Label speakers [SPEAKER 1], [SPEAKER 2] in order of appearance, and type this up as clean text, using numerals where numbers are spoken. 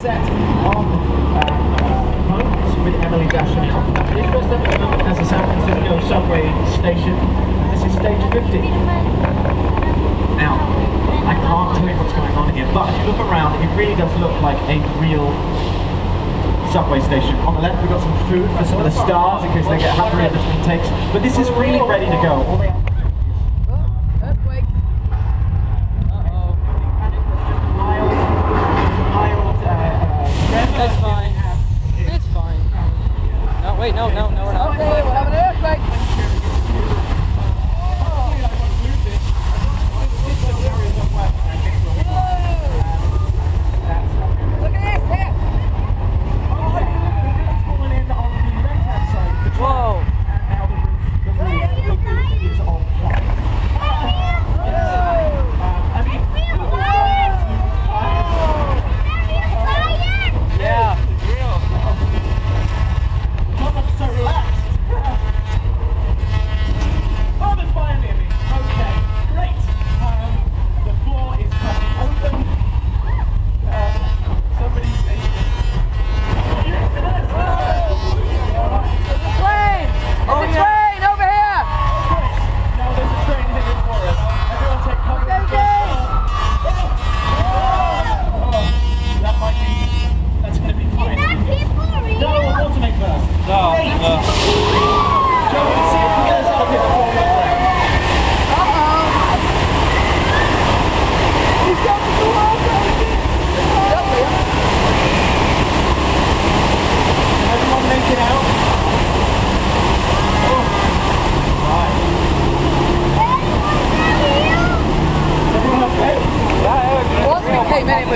[SPEAKER 1] Set on Homes with Emily Dasher. The address at the moment has a San Francisco subway station. This is stage 50. Now, I can't tell you what's going on here, but if you look around, it really does look like a real subway station. On the left, we've got some food for some of the stars in case they get hungry in between takes. But this is really ready to go. All they
[SPEAKER 2] That's fine. It's fine. No, wait, no.